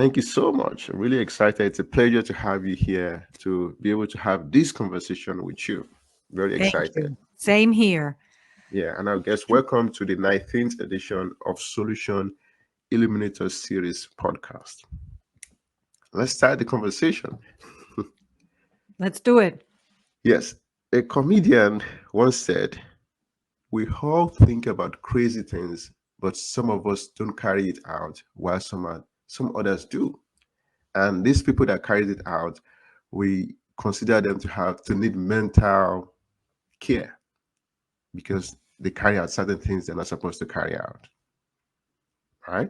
Thank you so much. I'm really excited. It's a pleasure to have you here to be able to have this conversation with you. Very Thank excited. you. Same here. Yeah, and I guess welcome to the 19th edition of Solution Illuminators Series podcast. Let's start the conversation. Let's do it. Yes, a comedian once said, we all think about crazy things, but some of us don't carry it out, while some others do. And these people that carried it out, we consider them to need mental care because they carry out certain things they're not supposed to carry out, right?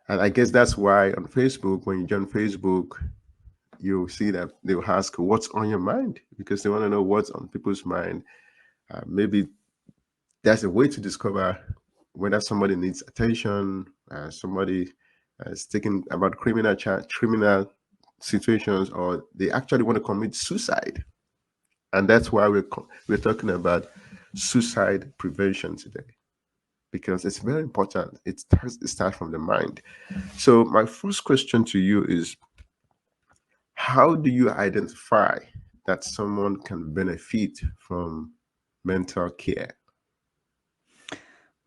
And I guess that's why on Facebook, when you join Facebook, you'll see that they'll ask what's on your mind because they want to know what's on people's mind. Maybe there's a way to discover whether somebody needs attention, somebody is thinking about criminal situations, or they actually want to commit suicide. And that's why we're talking about suicide prevention today because it's very important. It starts from the mind. So my first question to you is, how do you identify that someone can benefit from mental care?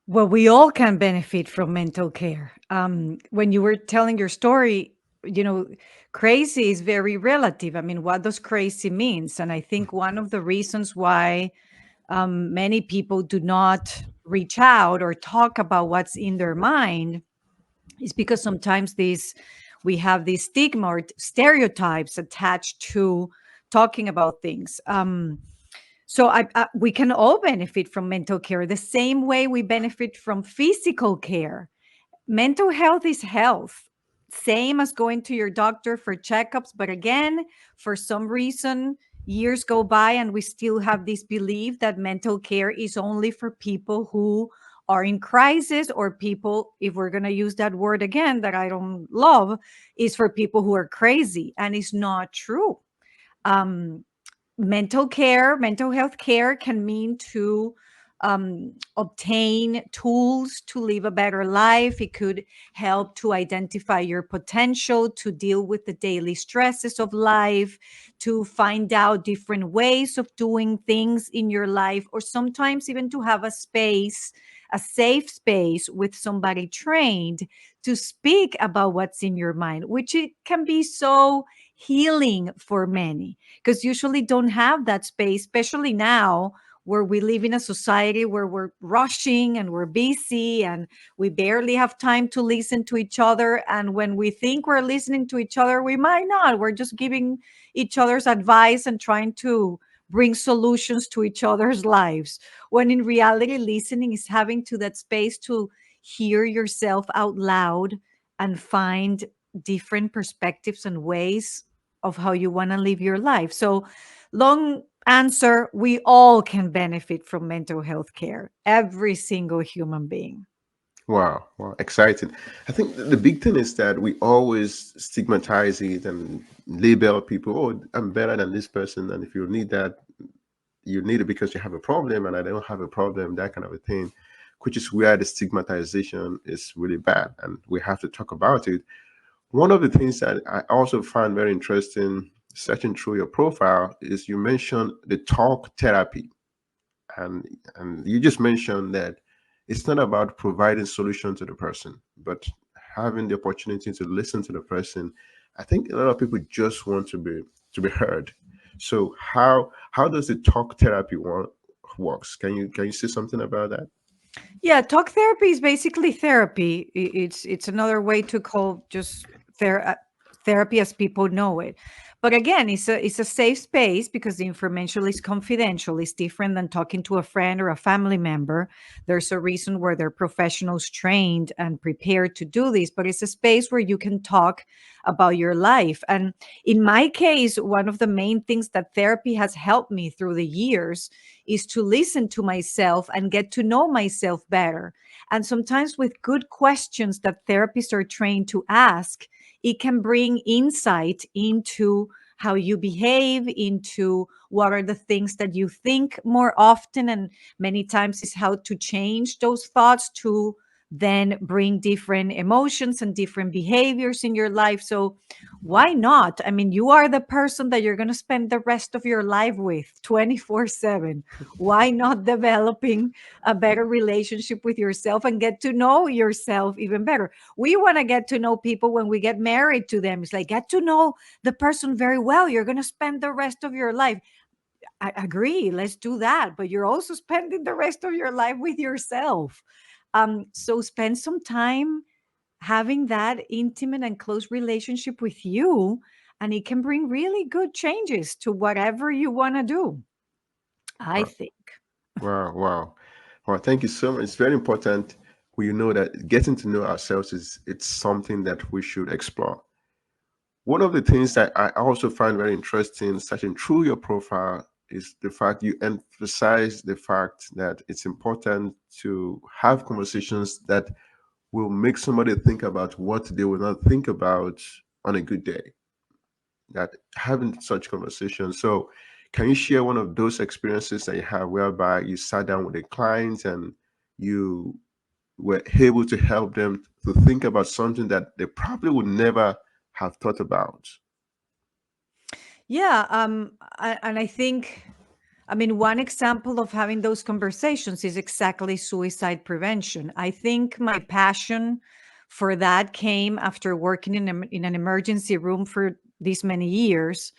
Well, we all can benefit from mental care. When you were telling your story, you know, crazy is very relative. I mean, what does crazy means? And I think one of the reasons why many people do not reach out or talk about what's in their mind is because sometimes we have these stigma or stereotypes attached to talking about things. We can all benefit from mental care the same way we benefit from physical care. Mental health is health, same as going to your doctor for checkups. But again, for some reason, years go by and we still have this belief that mental care is only for people who are in crisis, or people, if we're going to use that word again that I don't love, is for people who are crazy. And it's not true. Um, mental health care can mean to obtain tools to live a better life. It could help to identify your potential, to deal with the daily stresses of life, to find out different ways of doing things in your life, or sometimes even to have a space, a safe space with somebody trained to speak about what's in your mind, which it can be so healing for many, because usually don't have that space, especially now where we live in a society where we're rushing and we're busy and we barely have time to listen to each other. And when we think we're listening to each other, we might not. We're just giving each other's advice and trying to bring solutions to each other's lives. When in reality, listening is having to that space to hear yourself out loud and find different perspectives and ways of how you want to live your life. So, long answer, we all can benefit from mental health care, every single human being. Wow, wow, exciting. I think the big thing is that we always stigmatize it and label people, oh, I'm better than this person. And if you need that, you need it because you have a problem, and I don't have a problem, that kind of a thing, which is where the stigmatization is really bad. And we have to talk about it. One of the things that I also find very interesting searching through your profile is you mentioned the talk therapy. And you just mentioned that it's not about providing solution to the person, but having the opportunity to listen to the person. I think a lot of people just want to be heard. So how does the talk therapy works? Can you say something about that? Yeah, talk therapy is basically therapy. It's another way to call just therapy as people know it. But again, it's a safe space because the information is confidential. It's different than talking to a friend or a family member. There's a reason where they're professionals trained and prepared to do this, but it's a space where you can talk about your life. And in my case, one of the main things that therapy has helped me through the years is to listen to myself and get to know myself better. And sometimes with good questions that therapists are trained to ask, it can bring insight into how you behave, into what are the things that you think more often. And many times is how to change those thoughts to then bring different emotions and different behaviors in your life. So why not? I mean, you are the person that you're going to spend the rest of your life with 24/7. Why not developing a better relationship with yourself and get to know yourself even better? We want to get to know people when we get married to them. It's like, get to know the person very well. You're going to spend the rest of your life. I agree. Let's do that. But you're also spending the rest of your life with yourself. So spend some time having that intimate and close relationship with you, and it can bring really good changes to whatever you want to do, I Wow, think. wow, wow. Well, thank you so much. It's very important. We know that getting to know ourselves is it's something that we should explore. One of the things that I also find very interesting, searching through your profile, is the fact you emphasize the fact that it's important to have conversations that will make somebody think about what they will not think about on a good day. That having such conversations. So, can you share one of those experiences that you have whereby you sat down with a client and you were able to help them to think about something that they probably would never have thought about? Yeah, and I think, I mean, one example of having those conversations is exactly suicide prevention. I think my passion for that came after working in an emergency room for these many years,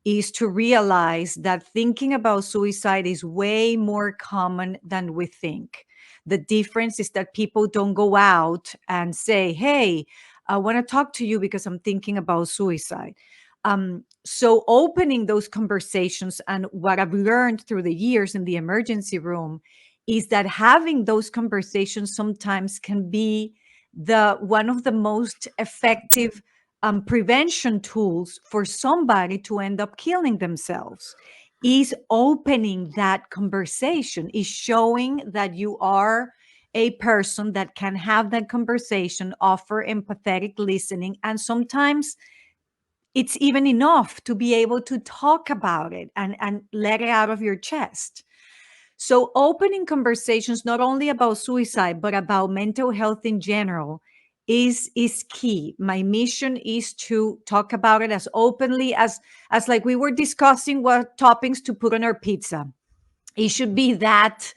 is to realize that thinking about suicide is way more common than we think. The difference is that people don't go out and say, "Hey, I want to talk to you because I'm thinking about suicide." So opening those conversations, and what I've learned through the years in the emergency room is that having those conversations sometimes can be the one of the most effective prevention tools for somebody to end up killing themselves. Is opening that conversation, is showing that you are a person that can have that conversation, offer empathetic listening, and sometimes it's even enough to be able to talk about it and let it out of your chest. So, opening conversations not only about suicide but about mental health in general is key. My mission is to talk about it as openly as like we were discussing what toppings to put on our pizza. It should be that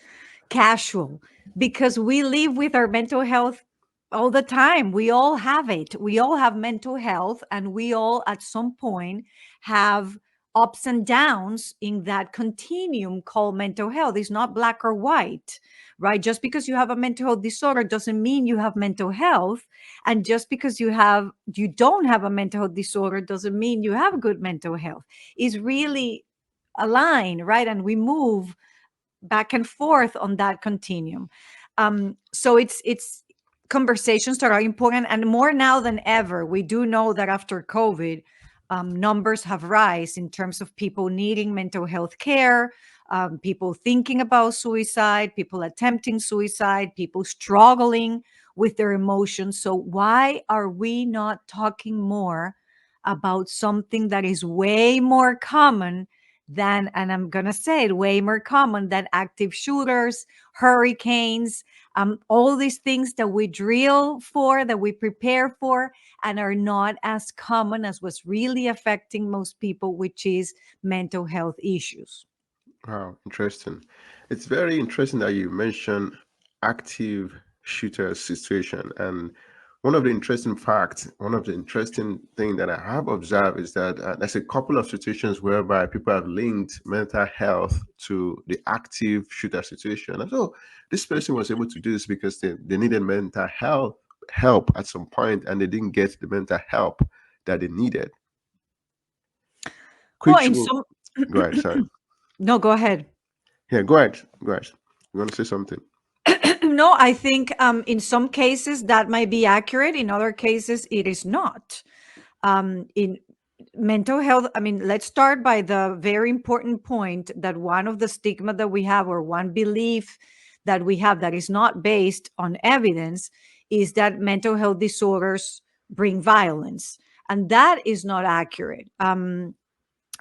casual, because we live with our mental health all the time. We all have it. We all have mental health, and we all at some point have ups and downs in that continuum called mental health. It's not black or white, right? Just because you have a mental health disorder doesn't mean you have mental health, and just because you don't have a mental health disorder doesn't mean you have good mental health. It's really a line, right? And we move back and forth on that continuum. So it's conversations that are important, and more now than ever. We do know that after COVID, numbers have rise in terms of people needing mental health care, people thinking about suicide, people attempting suicide, people struggling with their emotions. So why are we not talking more about something that is way more common than, and I'm going to say it, way more common than active shooters, hurricanes, all these things that we drill for, that we prepare for, and are not as common as what's really affecting most people, which is mental health issues. Wow, interesting. It's very interesting that you mentioned active shooter situation. And one of the interesting thing that I have observed is that there's a couple of situations whereby people have linked mental health to the active shooter situation. And so this person was able to do this because they needed mental health help at some point, and they didn't get the mental help that they needed. Well, Which in will some, go ahead, sorry. no, go ahead. Yeah, go ahead. Go ahead. You want to say something? No, I think in some cases that might be accurate. In other cases, it is not. In mental health, I mean, let's start by the very important point that one of the stigma that we have, or one belief that we have that is not based on evidence, is that mental health disorders bring violence. And that is not accurate.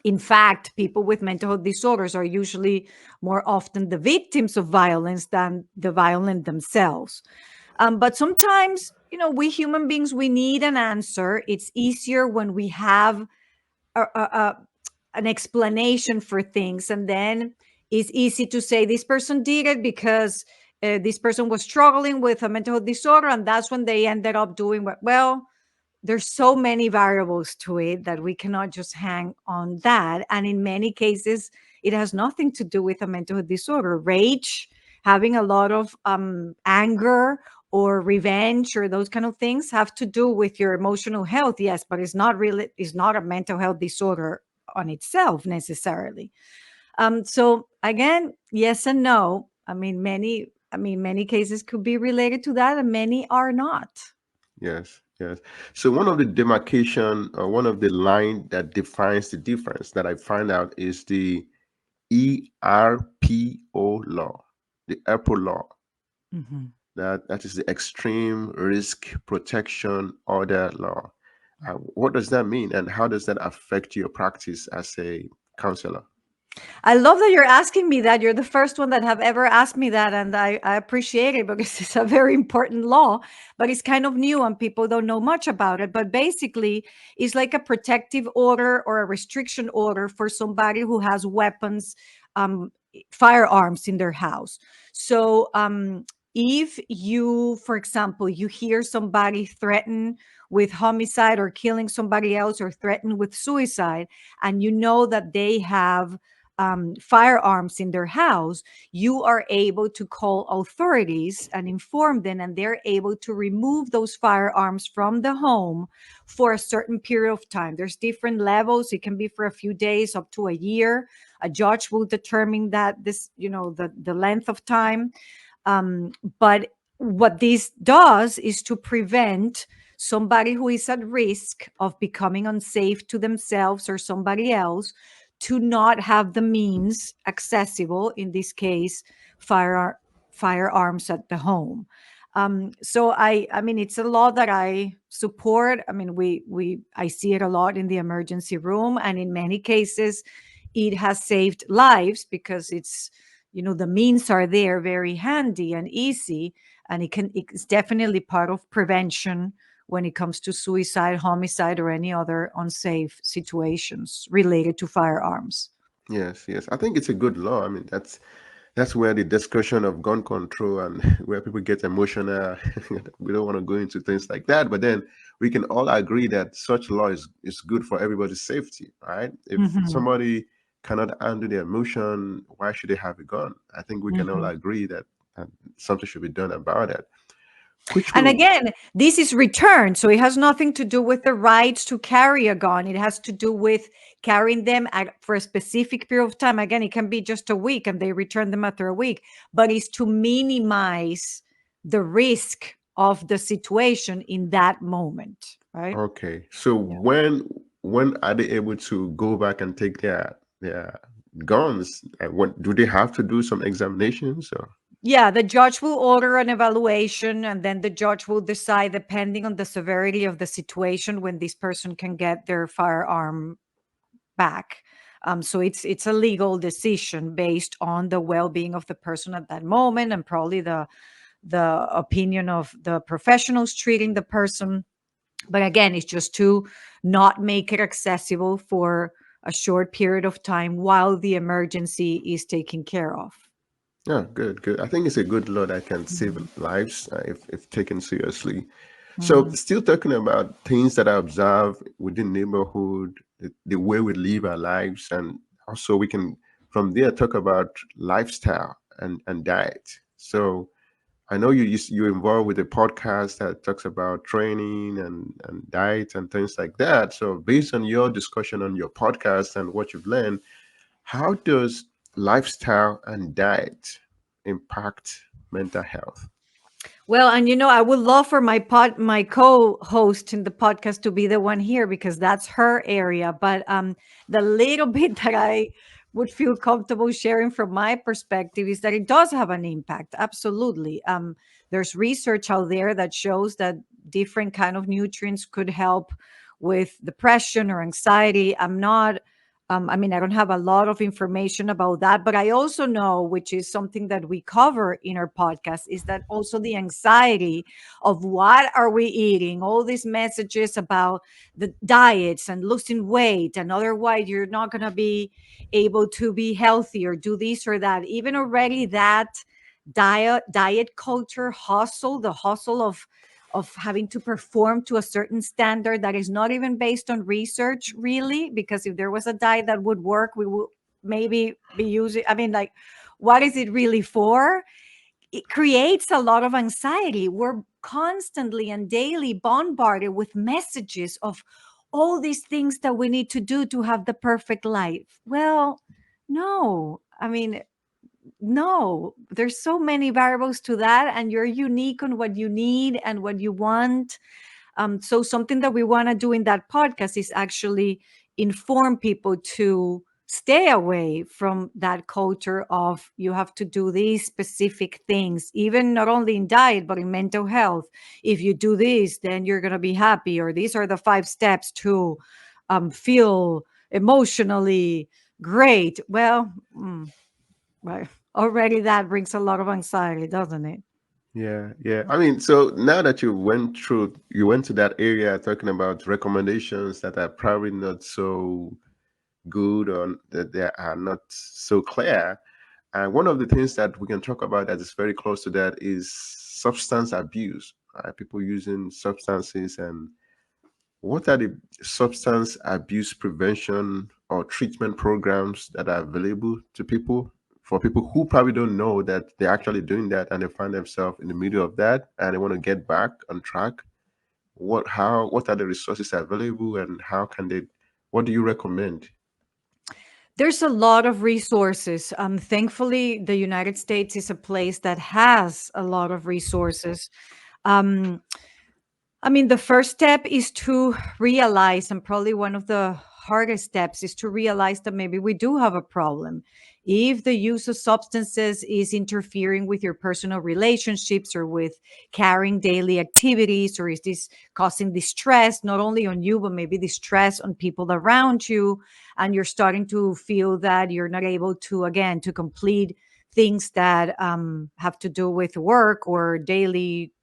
In fact, people with mental health disorders are usually more often the victims of violence than the violent themselves. But sometimes, we human beings, we need an answer. It's easier when we have an explanation for things, and then it's easy to say this person did it because this person was struggling with a mental health disorder, and that's when they ended up doing what. Well, there's so many variables to it that we cannot just hang on that. And in many cases, it has nothing to do with a mental health disorder. Rage, having a lot of anger or revenge or those kind of things have to do with your emotional health. Yes, but it's not a mental health disorder on itself necessarily. So again, yes and no. Many cases could be related to that, and many are not. Yes, yes. So one of the demarcation or one of the line that defines the difference that I find out is the ERPO law, the ERPO law. Mhm. That is the Extreme Risk Protection Order law. What does that mean, and how does that affect your practice as a counselor? I love that you're asking me that. You're the first one that have ever asked me that, and I appreciate it because it's a very important law, but it's kind of new and people don't know much about it. But basically, it's like a protective order or a restriction order for somebody who has weapons, firearms in their house. So, if you, for example, you hear somebody threaten with homicide or killing somebody else or threaten with suicide, and you know that they have firearms in their house, you are able to call authorities and inform them, and they're able to remove those firearms from the home for a certain period of time. There's different levels. It can be for a few days up to a year. A judge will determine that the length of time. But what this does is to prevent somebody who is at risk of becoming unsafe to themselves or somebody else to not have the means accessible, in this case, fire, firearms at the home. So I mean, it's a law that I support. I mean, I see it a lot in the emergency room, and in many cases, it has saved lives because the means are there, very handy and easy, and it's definitely part of prevention when it comes to suicide, homicide, or any other unsafe situations related to firearms. Yes, yes. I think it's a good law. I mean, that's where the discussion of gun control and where people get emotional. We don't want to go into things like that, but then we can all agree that such law is good for everybody's safety, right? If Mhm, somebody cannot handle their emotion, why should they have a gun? I think we can all mhm. agree that something should be done about it. Which And will, again, this is returned. So it has nothing to do with the rights to carry a gun. It has to do with carrying them for a specific period of time. Again, it can be just a week and they return them after a week, but it's to minimize the risk of the situation in that moment, right? okay. So Yeah. when are they able to go back and take their guns? And what do they have to do some examinations or? Yeah, the judge will order an evaluation, and then the judge will decide, depending on the severity of the situation, when this person can get their firearm back. So it's a legal decision based on the well-being of the person at that moment, and probably the opinion of the professionals treating the person. But again, it's just to not make it accessible for a short period of time while the emergency is taken care of. Yeah, good, good. I think it's a good law that can save Mhm. lives if taken seriously. So, Mhm. still talking about things that I observe within neighborhood, the way we live our lives, and also we can from there talk about lifestyle and diet. So, I know you're involved with a podcast that talks about training and diet and things like that. So, based on your discussion on your podcast and what you've learned, how does lifestyle and diet impact mental health? Well, and I would love for my co-host in the podcast to be the one here because that's her area. But the little bit that I would feel comfortable sharing from my perspective is that it does have an impact. Absolutely. There's research out there that shows that different kind of nutrients could help with depression or anxiety. I'm not I mean, I don't have a lot of information about that, but I also know, which is something that we cover in our podcast, is that also the anxiety of what are we eating, all these messages about the diets and losing weight, and otherwise you're not going to be able to be healthy or do this or that. Even already that diet culture hustle, the hustle of having to perform to a certain standard that is not even based on research, really, because if there was a diet that would work, we would maybe be using, I mean, like, what is it really for? It creates a lot of anxiety. We're constantly and daily bombarded with messages of all these things that we need to do to have the perfect life. Well, no, I mean, no, there's so many variables to that, and you're unique on what you need and what you want. So something that we want to do in that podcast is actually inform people to stay away from that culture of you have to do these specific things, even not only in diet but in mental health. If you do this, then you're going to be happy, or these are the 5 steps to feel emotionally great. Well, right. Already that brings a lot of anxiety, doesn't it? Yeah, yeah. I mean, so now that you went to that area talking about recommendations that are probably not so good or that they are not so clear. And one of the things that we can talk about that is very close to that is substance abuse. People using substances, and what are the substance abuse prevention or treatment programs that are available to people for people who probably don't know that they're actually doing that and they find themselves in the middle of that and they want to get back on track? What are the resources available and how can they, what do you recommend? There's a lot of resources. Thankfully, the United States is a place that has a lot of resources. Um, I mean, the first step is to realize, and probably one of the hardest steps is to realize that maybe we do have a problem. If the use of substances is interfering with your personal relationships or with carrying daily activities, or is this causing distress, not only on you, but maybe distress on people around you, and you're starting to feel that you're not able to, again, to complete things that have to do with work or daily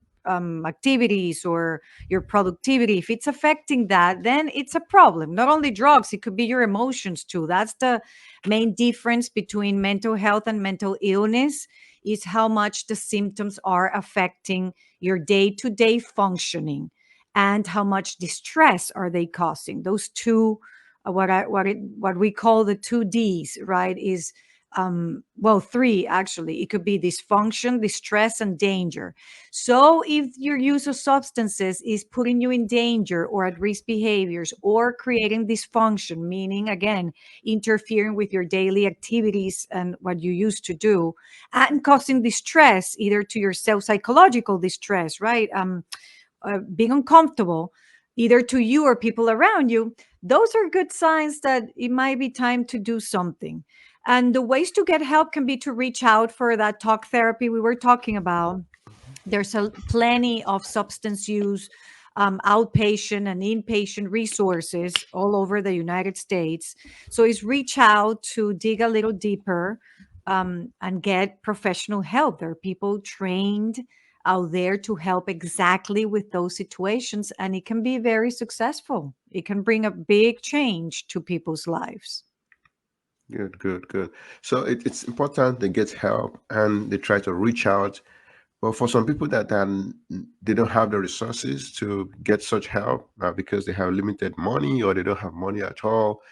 activities or your productivity, if it's affecting that, then it's a problem. Not only drugs, it could be your emotions too. That's the main difference between mental health and mental illness, is how much the symptoms are affecting your day-to-day functioning and how much distress are they causing. Those two, what we call the 2Ds, right, is well, three actually. It could be dysfunction, distress, and danger. So if your use of substances is putting you in danger or at risk behaviors or creating dysfunction, meaning again, interfering with your daily activities and what you used to do, and causing distress, either to yourself, psychological distress, right? Being uncomfortable, either to you or people around you, those are good signs that it might be time to do something. And the ways to get help can be to reach out for that talk therapy we were talking about. There's plenty of substance use outpatient and inpatient resources all over the United States. So it's reach out to dig a little deeper and get professional help. There are people trained out there to help exactly with those situations, and it can be very successful. It can bring a big change to people's lives. Good, good, good. So it's important they get help and they try to reach out. But for some people they don't have the resources to get such help because they have limited money or they don't have money at all.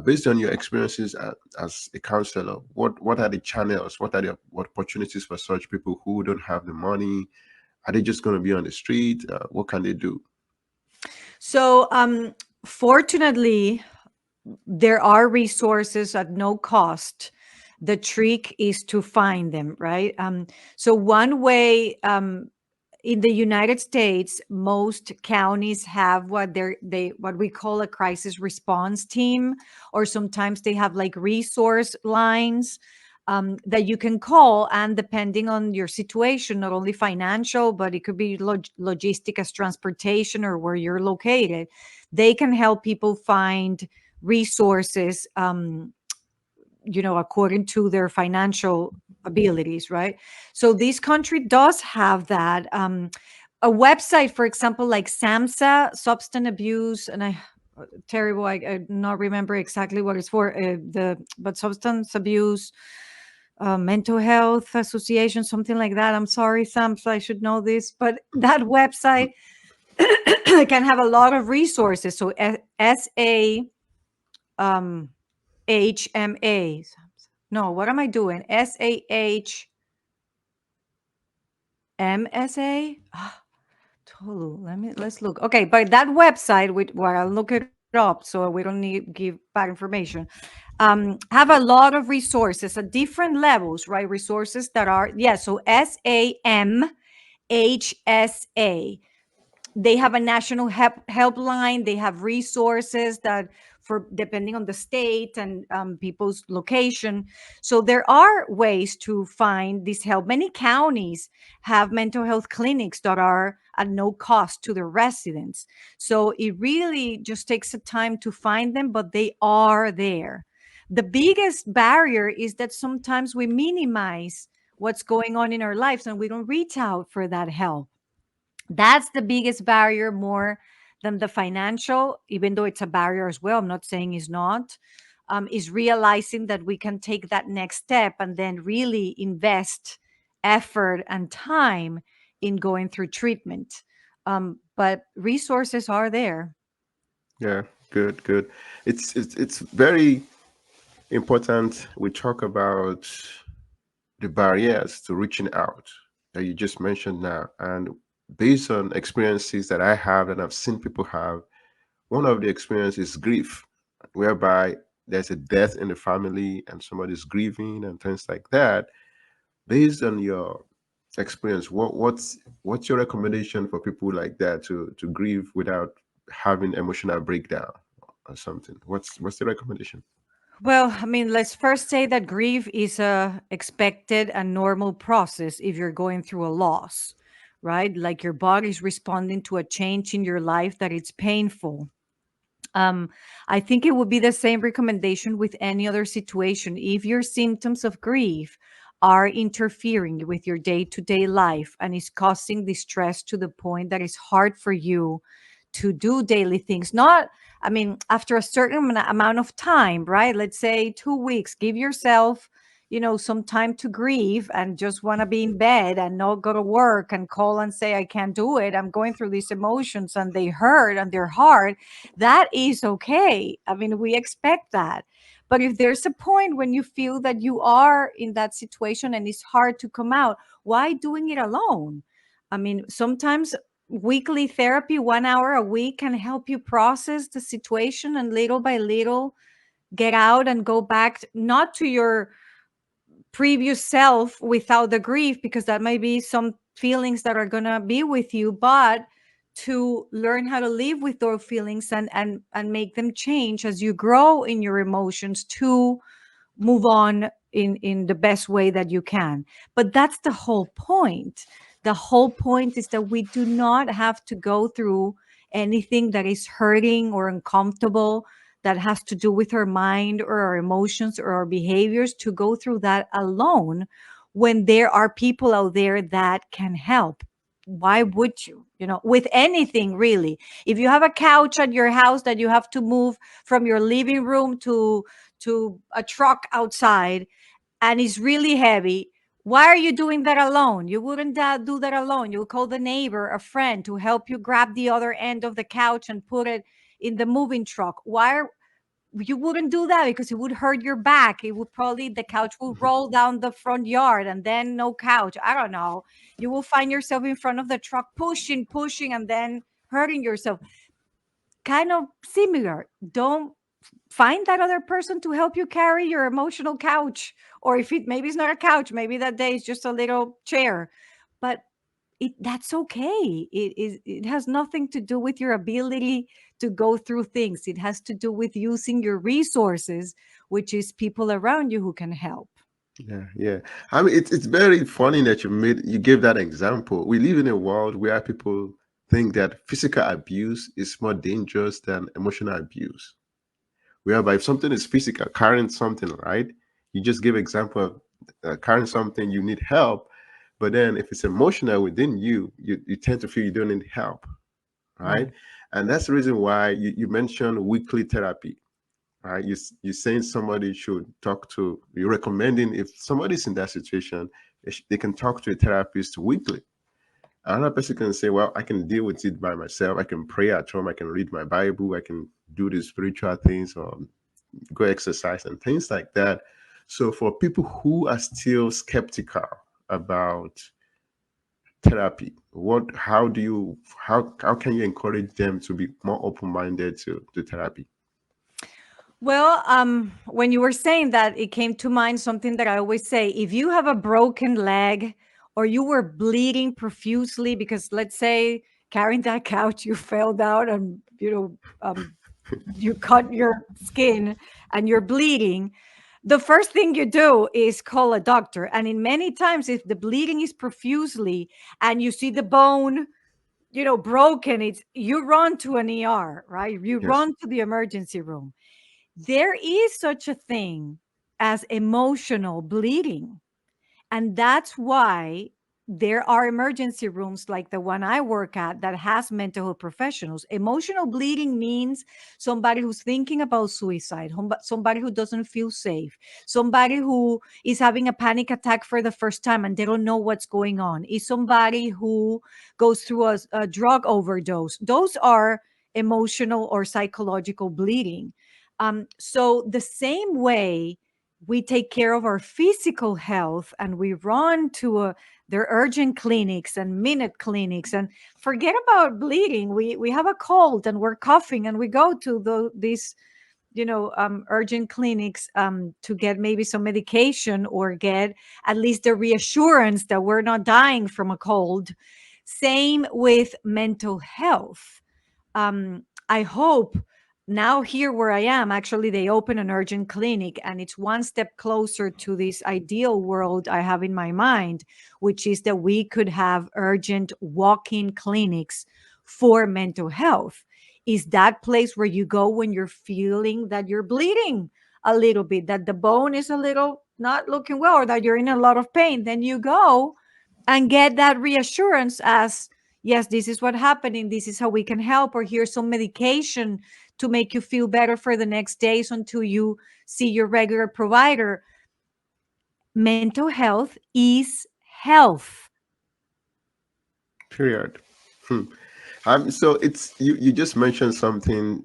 Based on your experiences as a counselor, what are the channels? What are the what opportunities for such people who don't have the money? Are they just going to be on the street? What can they do? So, fortunately, there are resources at no cost. The trick is to find them, right? So one way, in the United States, most counties have what we call a crisis response team, or sometimes they have like resource lines that you can call, and depending on your situation, not only financial, but it could be logistic as transportation or where you're located, they can help people find resources, according to their financial abilities, right? So this country does have that. A website, for example, like SAMHSA, substance abuse, and I terrible, I not remember exactly what it's for. But substance abuse, mental health association, something like that. I'm sorry, SAMHSA, I should know this, but that website can have a lot of resources. So SA um, HMA. No, what am I doing? SAHMSA? Tolu, let's look. Okay, but that website, well, I'll look it up so we don't need give bad information. Have a lot of resources at different levels, right? Resources that are, yeah. So SAMHSA, they have a national helpline. They have resources that, for depending on the state and people's location. So there are ways to find this help. Many counties have mental health clinics that are at no cost to the residents. So it really just takes a time to find them, but they are there. The biggest barrier is that sometimes we minimize what's going on in our lives and we don't reach out for that help. That's the biggest barrier, more than the financial, even though it's a barrier as well. I'm not saying it's not. Is realizing that we can take that next step and then really invest effort and time in going through treatment. But resources are there. Yeah, good, good. It's very important we talk about the barriers to reaching out that you just mentioned now. And based on experiences that I have and I've seen people have, one of the experiences is grief, whereby there's a death in the family and somebody's grieving and things like that. Based on your experience, what's your recommendation for people like that to grieve without having emotional breakdown or something? What's the recommendation? Well, I mean, let's first say that grief is a expected and normal process if you're going through a loss, right? Like your body's responding to a change in your life that it's painful. Um, I think it would be the same recommendation with any other situation. If your symptoms of grief are interfering with your day to day life and is causing distress to the point that it's hard for you to do daily things, not, I mean, after a certain amount of time, right? Let's say 2 weeks, give yourself, some time to grieve and just want to be in bed and not go to work and call and say, I can't do it. I'm going through these emotions and they hurt and they're hard. That is okay. I mean, we expect that. But if there's a point when you feel that you are in that situation and it's hard to come out, why doing it alone? I mean, sometimes weekly therapy, 1 hour a week, can help you process the situation and little by little get out and go back, not to your previous self without the grief, because that might be some feelings that are going to be with you, but to learn how to live with those feelings and make them change as you grow in your emotions, to move on in the best way that you can. But that's the whole point. The whole point is that we do not have to go through anything that is hurting or uncomfortable, that has to do with our mind or our emotions or our behaviors, to go through that alone, when there are people out there that can help. Why would you, with anything really? If you have a couch at your house that you have to move from your living room to a truck outside and it's really heavy, why are you doing that alone? You wouldn't do that alone. You'll call the neighbor, a friend, to help you grab the other end of the couch and put it in the moving truck. You wouldn't do that because it would hurt your back. It would probably, the couch will roll down the front yard and then no couch. I don't know. You will find yourself in front of the truck pushing, and then hurting yourself. Kind of similar. Don't find that other person to help you carry your emotional couch. Or if it maybe it's not a couch, maybe that day it's just a little chair. But that's okay. It has nothing to do with your ability to go through things. It has to do with using your resources, which is people around you who can help. Yeah, yeah. I mean, it's very funny that you gave that example. We live in a world where people think that physical abuse is more dangerous than emotional abuse. Whereby if something is physical, carrying something, right? You just give example of carrying something, you need help. But then if it's emotional within you, you tend to feel you don't need help, right? Right. And that's the reason why you mentioned weekly therapy, right? You're saying somebody should talk to, you're recommending if somebody's in that situation, they can talk to a therapist weekly. Another person can say, well, I can deal with it by myself. I can pray at home. I can read my Bible. I can do the spiritual things or go exercise and things like that. So for people who are still skeptical about therapy, how can you encourage them to be more open-minded to therapy? Well, when you were saying that, it came to mind something that I always say. If you have a broken leg or you were bleeding profusely because, let's say, carrying that couch, you fell down and, you cut your skin and you're bleeding, the first thing you do is call a doctor. And in many times, if the bleeding is profusely and you see the bone, broken, it's you run to an ER, right? You Yes. run to the emergency room. There is such a thing as emotional bleeding. And that's why there are emergency rooms like the one I work at that has mental health professionals. Emotional bleeding means somebody who's thinking about suicide, somebody who doesn't feel safe, somebody who is having a panic attack for the first time and they don't know what's going on, is somebody who goes through a drug overdose. Those are emotional or psychological bleeding. So the same way we take care of our physical health and we run to their urgent clinics and minute clinics and forget about bleeding. We have a cold and we're coughing and we go to these urgent clinics to get maybe some medication or get at least the reassurance that we're not dying from a cold. Same with mental health. I hope now here where I am, actually, they open an urgent clinic and it's one step closer to this ideal world I have in my mind, which is that we could have urgent walk-in clinics for mental health. Is that place where you go when you're feeling that you're bleeding a little bit, that the bone is a little not looking well, or that you're in a lot of pain? Then you go and get that reassurance as, yes, this is what happening, this is how we can help, or here's some medication to make you feel better for the next days until you see your regular provider. Mental health is health. Period. Hmm. So it's you just mentioned something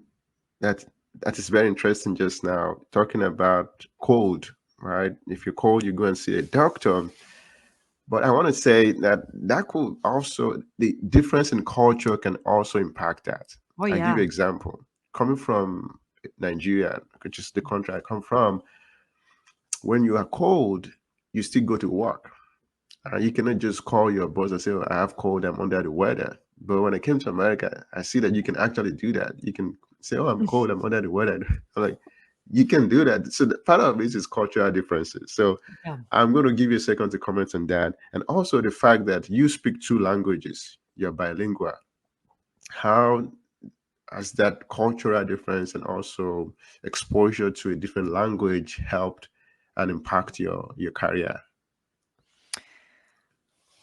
that that is very interesting just now, talking about cold, right? If you're cold, you go and see a doctor. But I want to say that that could also, the difference in culture can also impact that. Oh I give you yeah. an example. Coming from Nigeria, which is the country I come from, when you are cold, you still go to work. You cannot just call your boss and say, oh, I have cold, I'm under the weather. But when I came to America, I see that you can actually do that. You can say, oh, I'm cold, I'm under the weather. I'm like, you can do that. So part of it is cultural differences. So Yeah. I'm going to give you a second to comment on that. And also the fact that you speak two languages, you're bilingual. How has that cultural difference and also exposure to a different language helped and impact your career?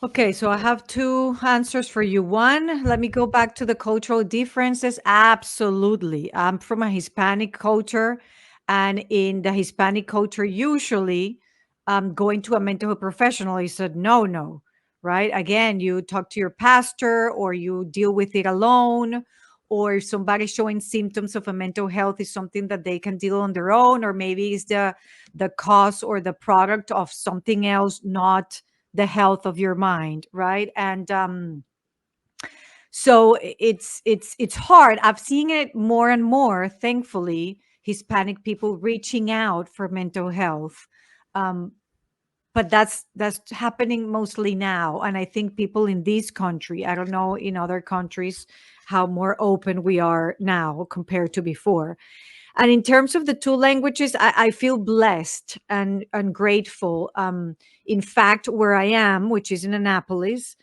Okay, so I have two answers for you. One, let me go back to the cultural differences. Absolutely. I'm from a Hispanic culture, and in the Hispanic culture, usually going to a mental health professional is a no no, right? Again, you talk to your pastor or you deal with it alone, or if somebody's showing symptoms of a mental health is something that they can deal on their own, or maybe it's the cause or the product of something else, not the health of your mind, right? And so it's hard. I've seen it more and more, thankfully, Hispanic people reaching out for mental health. um, but that's happening mostly now, and I think people in this country, I don't know in other countries how more open we are now compared to before. And in terms of the two languages, I feel blessed and grateful. In fact, where I am, which is in Annapolis,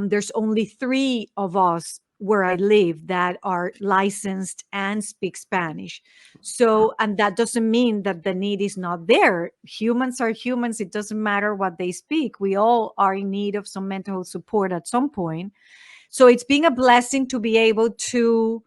there's only three of us where I live that are licensed and speak Spanish. So, and that doesn't mean that the need is not there. Humans are humans. It doesn't matter what they speak. We all are in need of some mental health support at some point. So it's been a blessing to be able to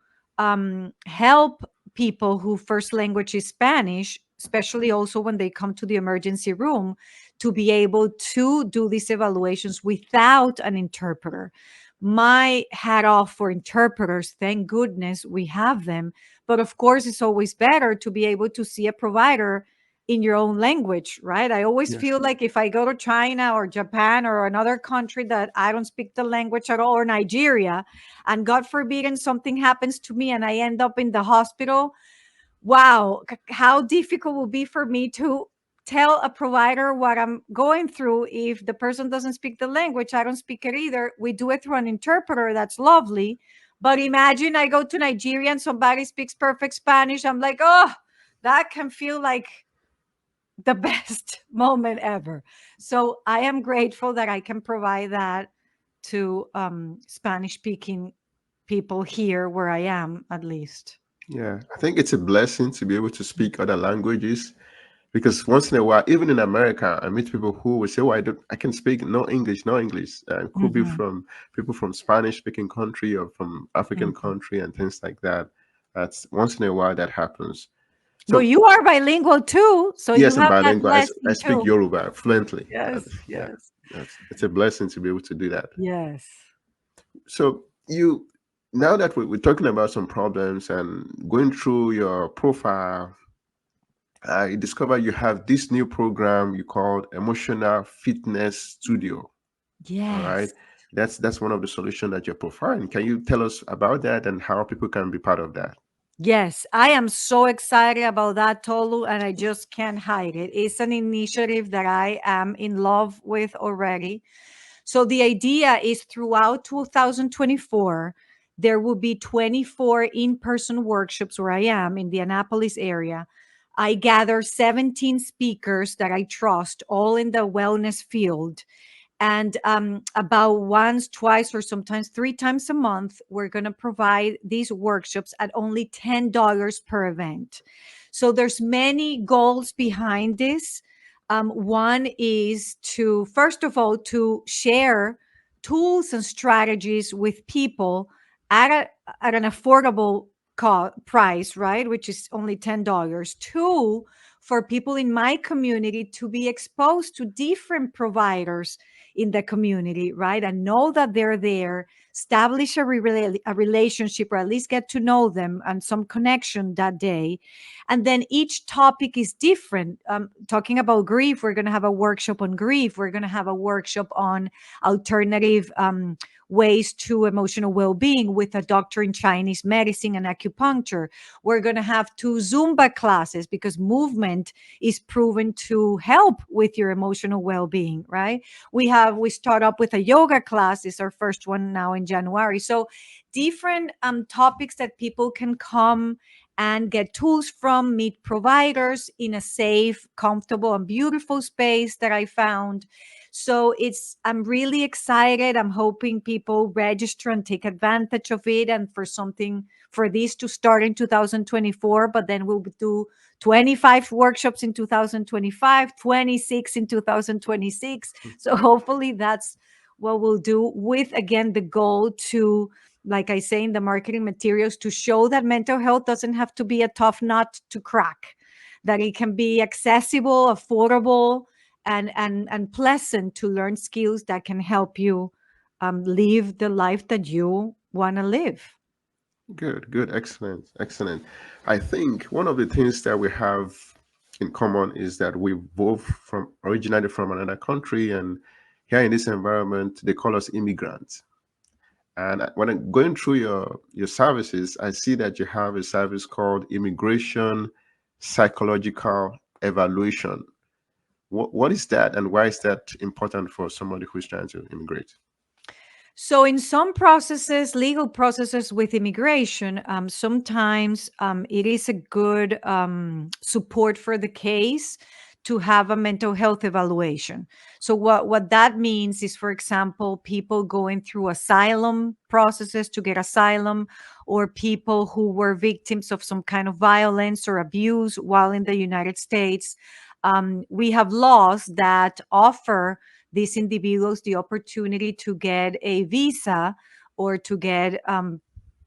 help people who first language is Spanish, especially also when they come to the emergency room, to be able to do these evaluations without an interpreter. My hat off for interpreters. Thank goodness we have them. But of course, it's always better to be able to see a provider in your own language, right? I always Yes. feel like if I go to China or Japan or another country that I don't speak the language at all, or Nigeria, and God forbid, and something happens to me and I end up in the hospital, wow, how difficult it will be for me to tell a provider what I'm going through if the person doesn't speak the language. I don't speak it either. We do it through an interpreter. That's lovely. But imagine I go to Nigeria and somebody speaks perfect Spanish. I'm like, oh, that can feel like the best moment ever. So I am grateful that I can provide that to Spanish speaking people here where I am, at least. Yeah, I think it's a blessing to be able to speak other languages because once in a while, even in America, I meet people who will say, "Oh, I can speak no English, no English." Could be Mhm, from people from Spanish-speaking country or from African mhm. country and things like that. That's once in a while that happens. Well, So you are bilingual too, so you yes, I'm have that bilingual. I blessing speak too. Yoruba fluently. Yes, Yeah, yes, it's a blessing to be able to do that. yes. So you now that we're talking about some problems and going through your profile, I discovered you have this new program you called Emotional Fitness Studio. All right. Yes. That's one of the solutions that you're providing. Can you tell us about that and how people can be part of that? Yes, I am so excited about that, Tolu, and I just can't hide it. It's an initiative that I am in love with already. So the idea is throughout 2024, there will be 24 in-person workshops where I am in the Annapolis area. I gather 17 speakers that I trust, all in the wellness field. And about once, twice, or sometimes 3 times a month, we're going to provide these workshops at only $10 per event. So there's many goals behind this. One is to, first of all, to share tools and strategies with people at at an affordable price, right? Which is only $10. Two, for people in my community to be exposed to different providers in the community, right? And know that they're there, establish a relationship, or at least get to know them and some connection that day. And then each topic is different. Talking about grief, we're going to have a workshop on grief. We're going to have a workshop on alternative ways to emotional well-being with a doctor in Chinese medicine and acupuncture. We're going to have two Zumba classes because movement is proven to help with your emotional well-being, right? We start up with a yoga class. It's our first one now in January. So different topics that people can come and get tools from, meet providers in a safe, comfortable, and beautiful space that I found. So I'm really excited. I'm hoping people register and take advantage of it, and for this to start in 2024, but then we'll do 25 workshops in 2025, 26 in 2026. So hopefully that's what we'll do, with again the goal to, like I say in the marketing materials, to show that mental health doesn't have to be a tough nut to crack, that it can be accessible, affordable, and pleasant to learn skills that can help you live the life that you want to live. Good, good, excellent, excellent. I think one of the things that we have in common is that we both from originated from another country, and here in this environment, they call us immigrants. And when I'm going through your services, I see that you have a service called Immigration Psychological Evaluation. What is that, and why is that important for somebody who's trying to immigrate? So, in some processes, legal processes with immigration, sometimes it is a good support for the case to have a mental health evaluation. So what that means is, for example, people going through asylum processes to get asylum, or people who were victims of some kind of violence or abuse while in the United States. We have laws that offer these individuals the opportunity to get a visa or to get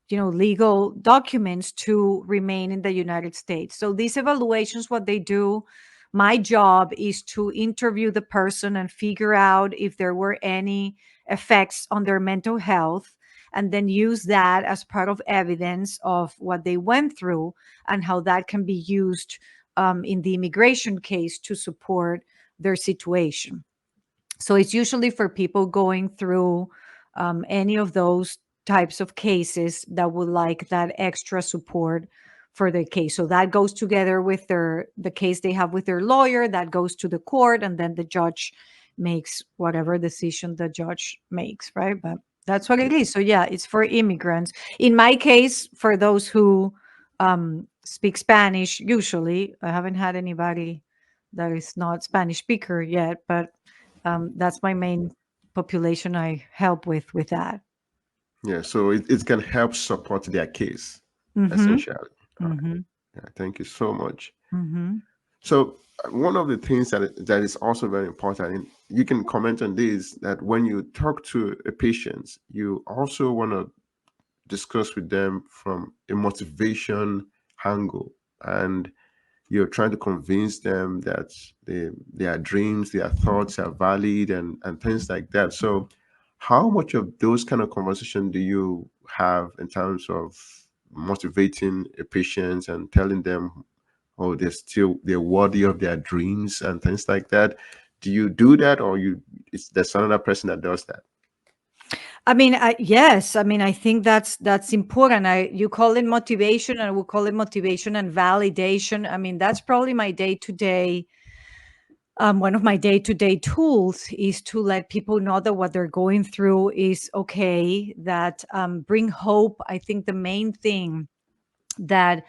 legal documents to remain in the United States. So these evaluations, what they do, my job is to interview the person and figure out if there were any effects on their mental health, and then use that as part of evidence of what they went through and how that can be used in the immigration case to support their situation. So it's usually for people going through any of those types of cases that would like that extra support for their case. So that goes together with the case they have with their lawyer, that goes to the court, and then the judge makes whatever decision the judge makes, right? But that's what it is. So yeah, it's for immigrants. In my case, for those who speak Spanish, usually I haven't had anybody that is not Spanish speaker yet, but that's my main population I help with that. Yeah, so it can help support their case, Mm-hmm. essentially. All right. Mm-hmm. Yeah, thank you so much. Mm-hmm. So one of the things that is also very important, and you can comment on this, that when you talk to a patient, you also want to discuss with them from a motivation angle, and you're trying to convince them that their dreams, their thoughts are valid, and things like that. So how much of those kind of conversation do you have in terms of motivating a patient and telling them, oh, they're worthy of their dreams and things like that? Do you do that, or there's another person that does that? I mean, yes. I mean, I think that's important. You call it motivation, and I will call it motivation and validation. I mean, that's probably my day to day. One of my day to day tools is to let people know that what they're going through is okay. That bring hope. I think the main thing that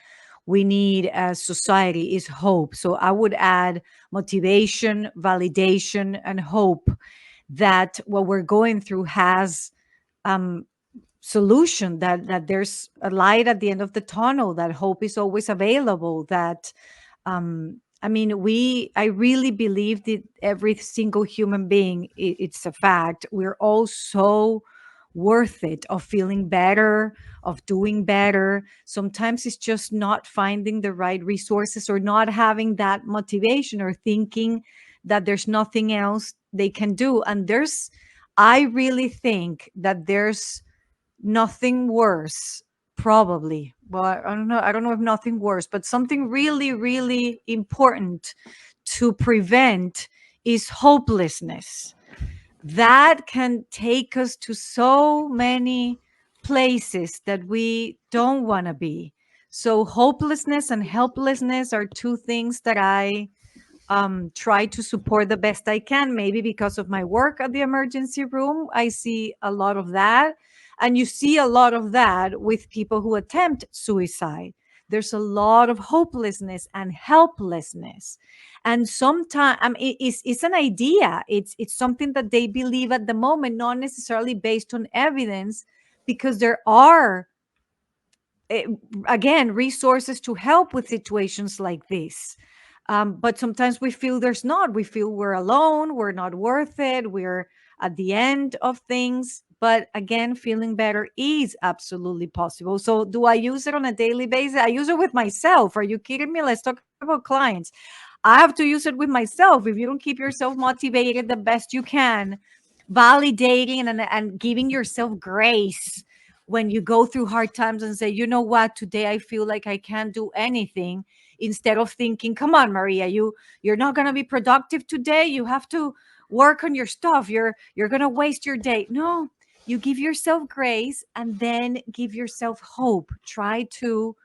we need as society is hope. So I would add motivation, validation, and hope that what we're going through has um, solution, that there's a light at the end of the tunnel, that hope is always available, that I mean, I really believe that every single human being, it's a fact, we're all so worth it, of feeling better, of doing better. Sometimes it's just not finding the right resources, or not having that motivation, or thinking that there's nothing else they can do. And I really think that there's nothing worse, probably. Well, I don't know if nothing worse, but something really, really important to prevent is hopelessness. That can take us to so many places that we don't want to be. So hopelessness and helplessness are two things that I try to support the best I can. Maybe because of my work at the emergency room, I see a lot of that. And you see a lot of that with people who attempt suicide. There's a lot of hopelessness and helplessness. And sometimes, I mean, it's an idea. It's something that they believe at the moment, not necessarily based on evidence, because there are, eh, again, resources to help with situations like this. But sometimes we feel there's not. We feel we're alone, we're not worth it, we're at the end of things. But again, feeling better is absolutely possible. So, do I use it on a daily basis? I use it with myself. Are you kidding me? Let's talk about clients. I have to use it with myself. If you don't keep yourself motivated the best you can, validating and giving yourself grace when you go through hard times, and say, you know what, today I feel like I can't do anything, instead of thinking, come on, Maria, you're not going to be productive today, you have to work on your stuff, you're going to waste your day. No, you give yourself grace, and then give yourself hope. Try to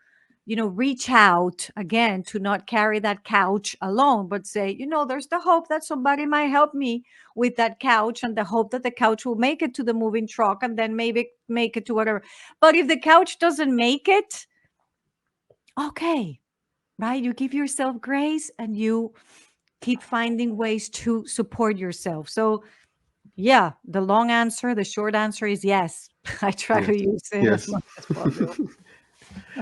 reach out again, to not carry that couch alone, but say, there's the hope that somebody might help me with that couch, and the hope that the couch will make it to the moving truck, and then maybe make it to whatever. But if the couch doesn't make it, okay, right? You give yourself grace, and you keep finding ways to support yourself. So yeah, the long answer, the short answer is yes. I try Yes. to use it as Yes. much as possible.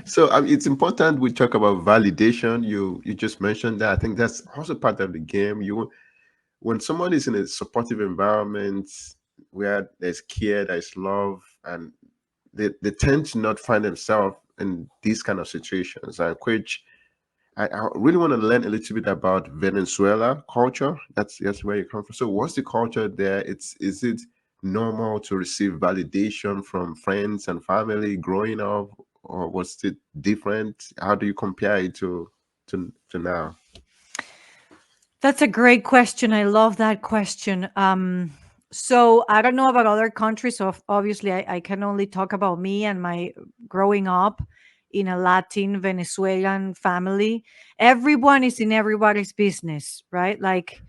So it's important we talk about validation. You just mentioned that. I think that's also part of the game. When someone is in a supportive environment where there's care, there's love, and they tend to not find themselves in these kind of situations, and which I really want to learn a little bit about Venezuela culture. That's where you come from. So what's the culture there? Is it normal to receive validation from friends and family growing up, or was it different? How do you compare it to now? That's a great question. I love that question. So I don't know about other countries. So obviously, I can only talk about me and my growing up in a Latin Venezuelan family. Everyone is in everybody's business, right? Like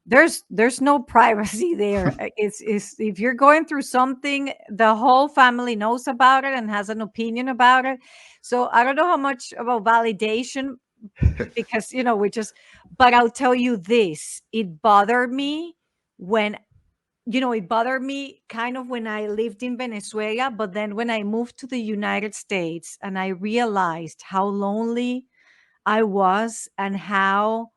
there's no privacy there. It's if you're going through something, the whole family knows about it and has an opinion about it. So I don't know how much about validation because we just, but I'll tell you this, it bothered me when, it bothered me kind of when I lived in Venezuela, but then when I moved to the United States and I realized how lonely I was and how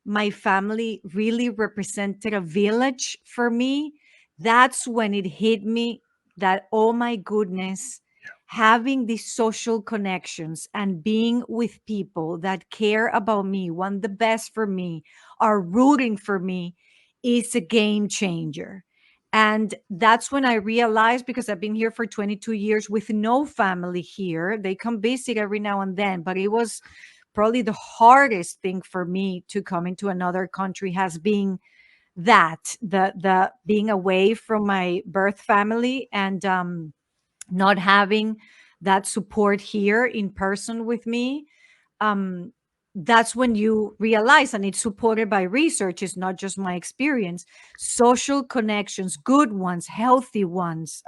my family really represented a village for me, that's when it hit me that, oh my goodness, having these social connections and being with people that care about me, want the best for me, are rooting for me is a game changer. And that's when I realized, because I've been here for 22 years with no family here. They come visit every now and then, but it was probably the hardest thing for me to come into another country has been that the being away from my birth family and not having that support here in person with me. um that's when you realize, and it's supported by research, it's not just my experience, social connections, good ones, healthy ones,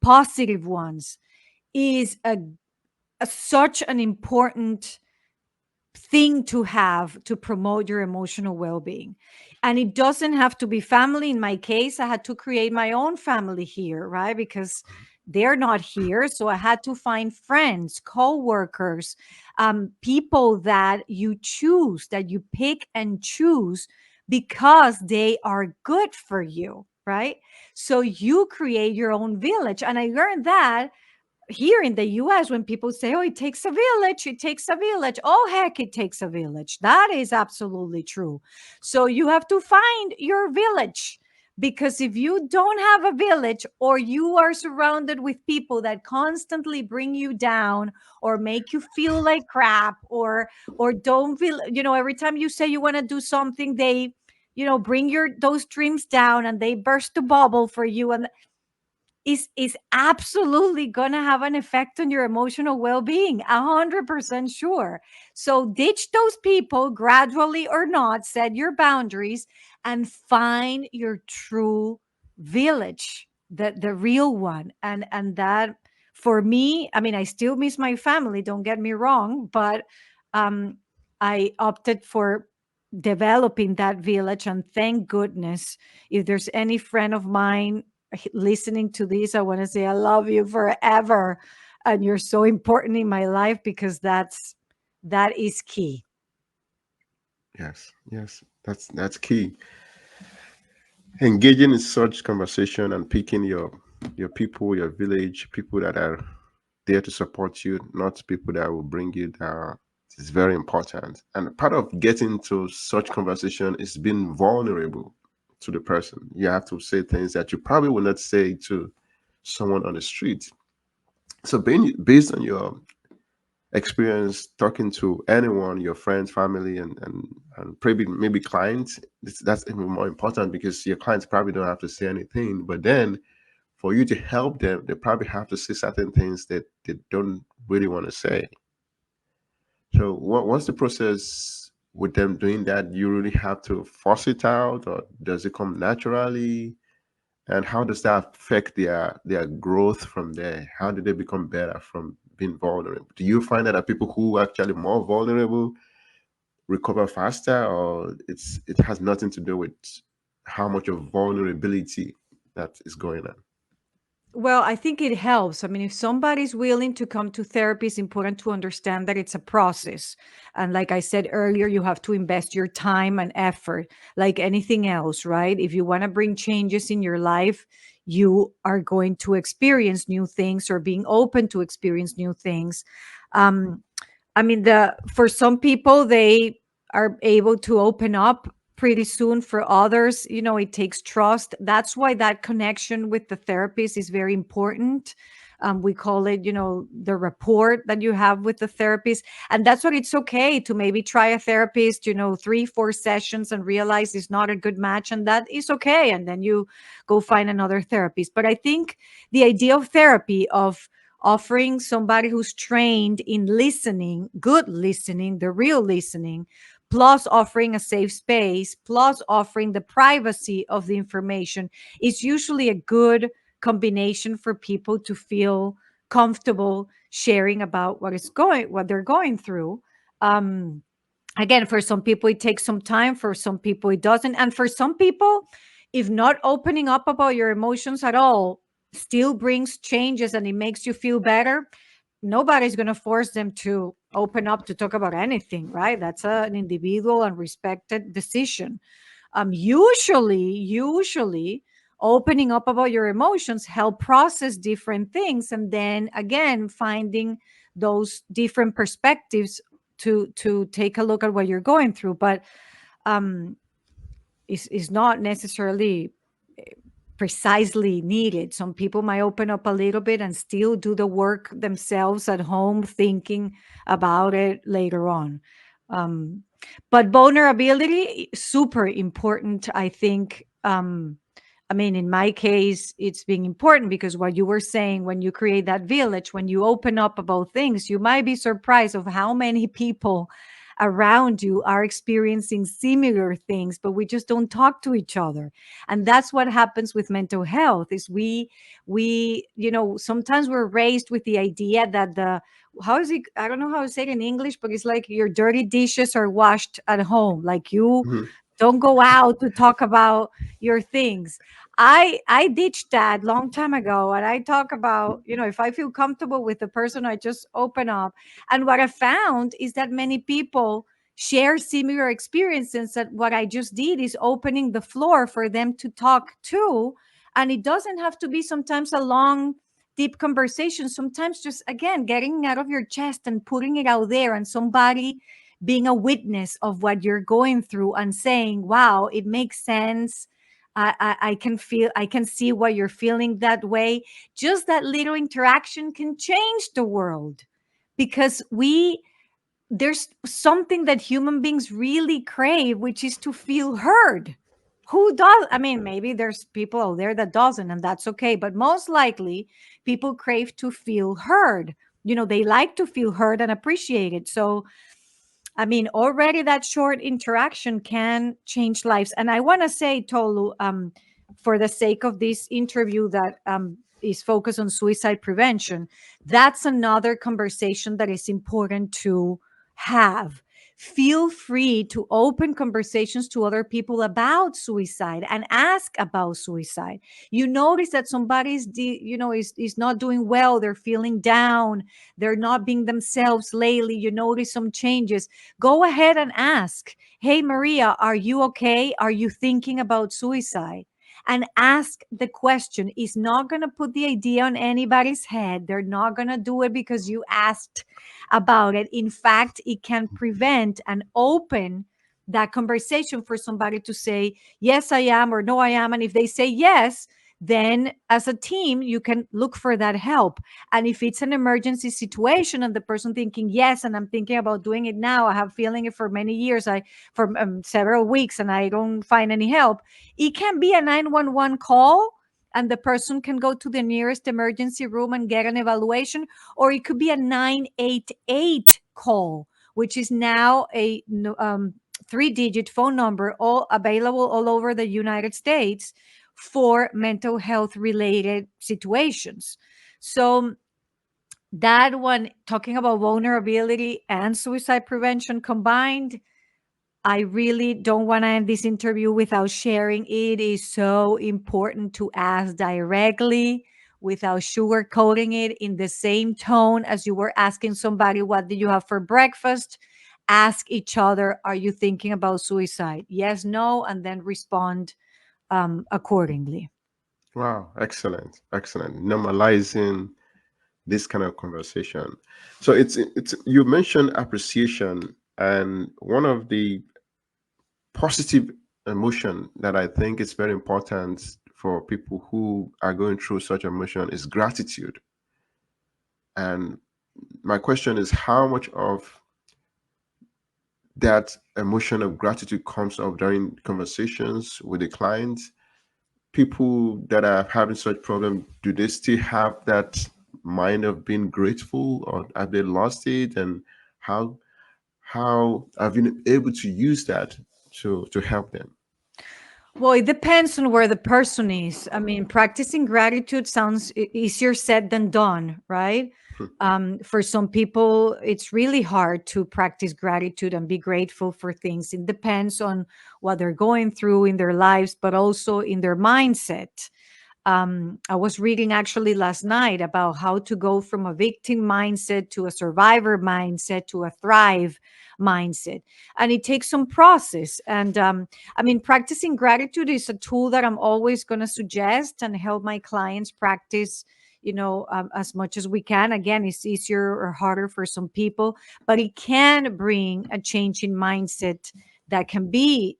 positive ones, is such an important thing to have to promote your emotional well-being. And it doesn't have to be family. In my case, I had to create my own family here, right? Because they're not here, so I had to find friends, co-workers, people that you choose, that you pick and choose because they are good for you, right? So you create your own village. And I learned that here in the US, when people say, oh, it takes a village, it takes a village. Oh, heck, it takes a village. That is absolutely true. So you have to find your village, because if you don't have a village, or you are surrounded with people that constantly bring you down or make you feel like crap, or don't feel, every time you say you want to do something, they bring your those dreams down and they burst a bubble for you, and is absolutely gonna have an effect on your emotional well-being, 100% sure. So ditch those people gradually or not, set your boundaries, and find your true village, the real one. And that, for me, I mean, I still miss my family, don't get me wrong, but um I opted for developing that village. And thank goodness, if there's any friend of mine listening to this, I want to say I love you forever, and you're so important in my life, because that is key. Yes, yes, that's key. Engaging in such conversation and picking your people, your village, people that are there to support you, not people that will bring you down. It's very important. And part of getting to such conversation is being vulnerable to the person. You have to say things that you probably will not say to someone on the street. So being based on your experience talking to anyone, your friends, family, and maybe clients, that's even more important, because your clients probably don't have to say anything, but then for you to help them, they probably have to say certain things that they don't really want to say. So what's the process with them doing that? You really have to force it out, or does it come naturally? And how does that affect their growth from there? How do they become better from being vulnerable? Do you find that are people who are actually more vulnerable recover faster, or it has nothing to do with how much of vulnerability that is going on? Well, I think it helps. I mean, if somebody's willing to come to therapy, it's important to understand that it's a process. And like I said earlier, you have to invest your time and effort, like anything else, right? If you want to bring changes in your life, you are going to experience new things or being open to experience new things. Um, I mean, the for some people they are able to open up pretty soon. For others, it takes trust. That's why that connection with the therapist is very important. We call it, the rapport that you have with the therapist. And that's what it's okay to maybe try a therapist, 3, 4 sessions and realize it's not a good match. And that is okay. And then you go find another therapist. But I think the idea of therapy, of offering somebody who's trained in listening, good listening, the real listening, plus offering a safe space, plus offering the privacy of the information, is usually a good combination for people to feel comfortable sharing about what they're going through. Um, Again, for some people it takes some time, for some people it doesn't, and for some people, if not opening up about your emotions at all still brings changes and it makes you feel better, nobody's going to force them to open up to talk about anything, right? That's an individual and respected decision. Usually opening up about your emotions help process different things, and then again finding those different perspectives to take a look at what you're going through. But um is not necessarily precisely needed. Some people might open up a little bit and still do the work themselves at home, thinking about it later on. Um, but vulnerability, super important, I think. I mean, in my case, it's being important because what you were saying, when you create that village, when you open up about things, you might be surprised of how many people around you are experiencing similar things, but we just don't talk to each other. And that's what happens with mental health. Is we sometimes we're raised with the idea that the how is it, I don't know how to say it in English, but it's like your dirty dishes are washed at home, like you Mhm. don't go out to talk about your things. I ditched that long time ago, and I talk about, if I feel comfortable with the person, I just open up. And what I found is that many people share similar experiences, that what I just did is opening the floor for them to talk to. And it doesn't have to be sometimes a long deep conversation. Sometimes just, again, getting out of your chest and putting it out there, and somebody being a witness of what you're going through and saying, wow, it makes sense. I can feel, I can see why you're feeling that way. Just that little interaction can change the world, because there's something that human beings really crave, which is to feel heard. Who does? I mean, maybe there's people out there that doesn't, and that's okay. But most likely, people crave to feel heard. They like to feel heard and appreciated. So I mean, already that short interaction can change lives. And I want to say, Tolu, for the sake of this interview that is focused on suicide prevention, that's another conversation that is important to have. Feel free to open conversations to other people about suicide and ask about suicide. You notice that somebody's, is not doing well. They're feeling down. They're not being themselves lately. You notice some changes. Go ahead and ask, hey, Maria, are you okay? Are you thinking about suicide? And ask the question. Is not going to put the idea on anybody's head. They're not going to do it because you asked about it. In fact, it can prevent and open that conversation for somebody to say, yes, I am, or no, I am. And if they say yes, then as a team, you can look for that help. And if it's an emergency situation and the person thinking, yes, and I'm thinking about doing it now, I have feeling it for many years, for several weeks, and I don't find any help, it can be a 911 call, and the person can go to the nearest emergency room and get an evaluation. Or it could be a 988 call, which is now a 3-digit phone number, all available all over the United States for mental health related situations. So that one, talking about vulnerability and suicide prevention combined, I really don't want to end this interview without sharing. It is so important to ask directly without sugarcoating it, in the same tone as you were asking somebody, what did you have for breakfast? Ask each other, are you thinking about suicide? Yes, no, and then respond accordingly. Wow, excellent, excellent. Normalizing this kind of conversation. So it's you mentioned appreciation, and one of the positive emotion that I think is very important for people who are going through such emotion is gratitude. And my question is, how much of that emotion of gratitude comes up during conversations with the client? People that are having such problem, do they still have that mind of being grateful, or have they lost it? And how have you been able to use that to help them? Well, it depends on where the person is. I mean, practicing gratitude sounds easier said than done, right? For some people, it's really hard to practice gratitude and be grateful for things. It depends on what they're going through in their lives, but also in their mindset. I was reading actually last night about how to go from a victim mindset to a survivor mindset to a thrive mindset. And it takes some process. And I mean, practicing gratitude is a tool that I'm always going to suggest and help my clients practice. As much as we can. Again, it's easier or harder for some people, but it can bring a change in mindset that can be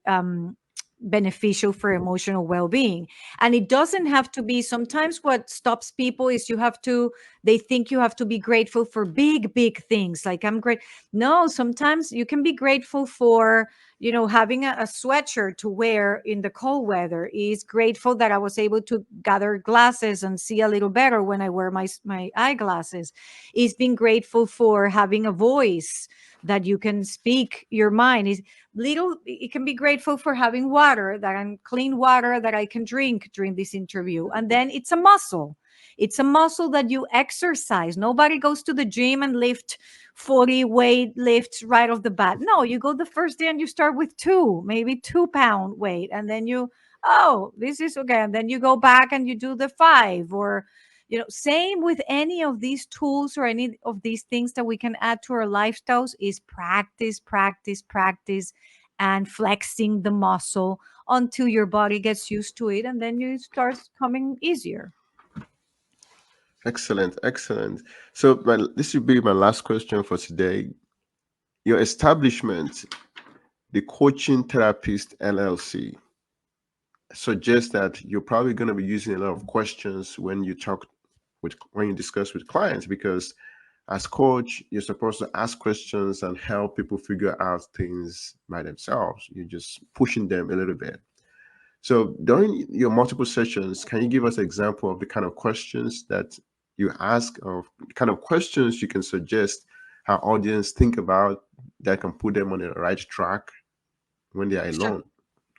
beneficial for emotional well-being. And it doesn't have to be, sometimes what stops people is they think you have to be grateful for big things, like I'm great. No, sometimes you can be grateful for having a sweatshirt to wear in the cold weather. Is grateful that I was able to gather glasses and see a little better when I wear my eyeglasses. Is being grateful for having a voice that you can speak your mind. Is little, it can be grateful for having water, that I'm clean water that I can drink during this interview. And then it's a muscle. It's a muscle that you exercise. Nobody goes to the gym and lift 40 weight lifts right off the bat. No, you go the first day and you start with maybe 2 pound weight. And then oh, this is okay. And then you go back and you do the 5, or same with any of these tools or any of these things that we can add to our lifestyles, is practice and flexing the muscle until your body gets used to it, and then you start coming easier. Excellent, excellent. So this will be my last question for today. Your establishment, the Coaching Therapist LLC, suggests that you're probably going to be using a lot of questions when you discuss with clients, because as coach, you're supposed to ask questions and help people figure out things by themselves. You're just pushing them a little bit. So during your multiple sessions, can you give us an example of the kind of questions that you ask, or kind of questions you can suggest how audience think about that can put them on the right track when they are Sure. alone?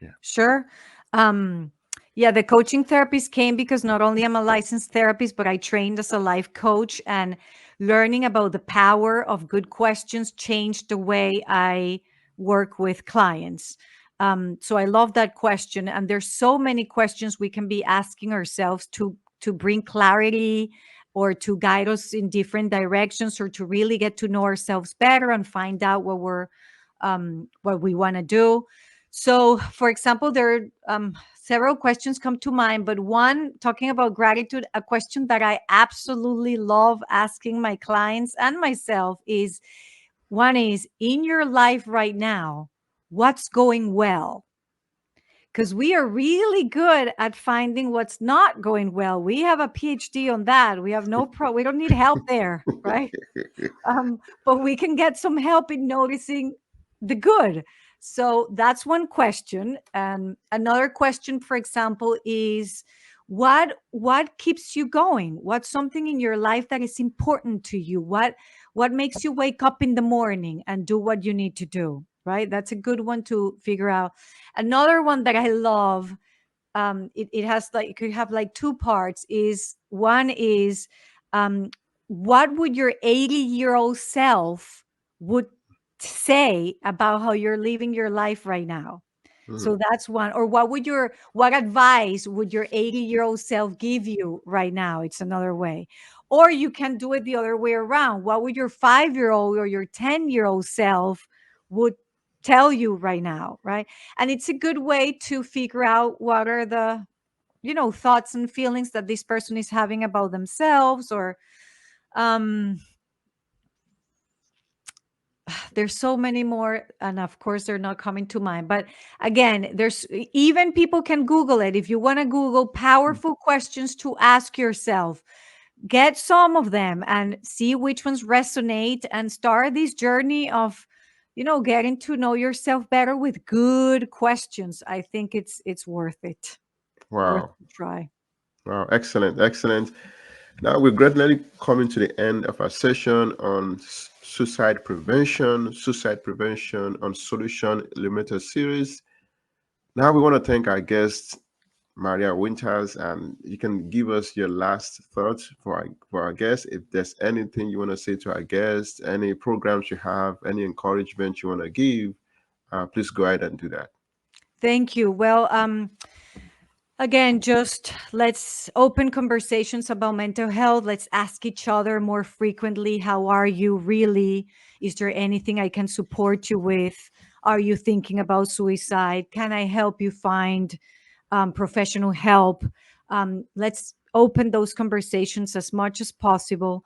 Yeah. Sure. Um, yeah, the coaching therapist came because not only am I a licensed therapist, but I trained as a life coach, and learning about the power of good questions changed the way I work with clients. So I love that question. And there's so many questions we can be asking ourselves to bring clarity, or to guide us in different directions, or to really get to know ourselves better and find out what we want to do. So, for example, there are several questions come to mind, but one, talking about gratitude, a question that I absolutely love asking my clients and myself is, one is, in your life right now, what's going well? Because we are really good at finding what's not going well. We have a PhD on that. We have we don't need help there, right? But we can get some help in noticing the good. So that's one question. And another question, for example, is, what keeps you going? What's something in your life that is important to you? What makes you wake up in the morning and do what you need to do? Right? That's a good one to figure out. Another one that I love, it has like, it could have like two parts, is one is, um what would your 80-year-old self would say about how you're living your life right now? So Mm. that's one. Or what advice would your 80-year-old self give you right now? It's another way. Or you can do it the other way around. What would your 5-year-old or your 10-year-old self would tell you right now, right? And it's a good way to figure out what are the, thoughts and feelings that this person is having about themselves, or um there's so many more, and of course they're not coming to mind, but again, there's even people can Google it. If you want to Google powerful questions to ask yourself, get some of them and see which ones resonate, and start this journey of getting to know yourself better with good questions. I think it's worth it, worth Wow. to try. Wow. Excellent. Excellent. Now we're gradually coming to the end of our session on suicide prevention on Solution Illuminators Series. Now we want to thank our guest, Maria Winters, and you can give us your last thoughts for our guests. If there's anything you want to say to our guests, any programs you have, any encouragement you want to give, please go ahead and do that. Thank you. Well, again, just let's open conversations about mental health. Let's ask each other more frequently, how are you really? Is there anything I can support you with? Are you thinking about suicide? Can I help you find professional help? Let's open those conversations as much as possible.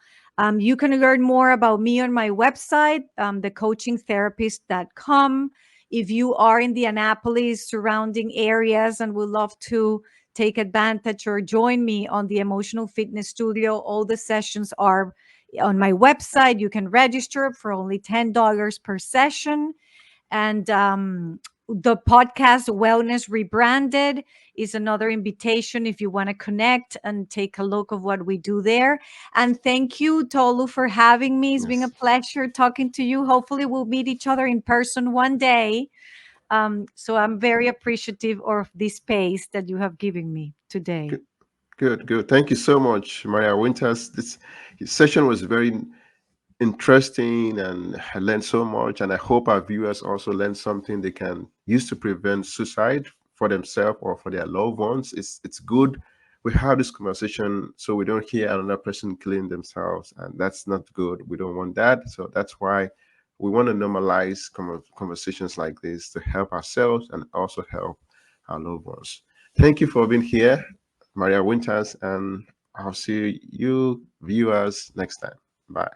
You can learn more about me on my website, thecoachingtherapist.com. If you are in the Annapolis surrounding areas and would love to take advantage or join me on the Emotional Fitness Studio, all the sessions are on my website. You can register for only $10 per session. And the podcast Wellness Rebranded is another invitation if you want to connect and take a look of what we do there. And thank you, Tolu, for having me. It's been a Yes. pleasure talking to you. Hopefully we'll meet each other in person one day. So I'm very appreciative of this space that you have given me today. Good, good, good. Thank you so much, Maria Winters. This session was very interesting and I learned so much. And I hope our viewers also learned something they can use to prevent suicide for themselves or for their loved ones. It's good we have this conversation so we don't hear another person killing themselves, and that's not good. We don't want that. So that's why we want to normalize conversations like this to help ourselves and also help our loved ones. Thank you for being here, Maria Winters, and I'll see you viewers next time. Bye.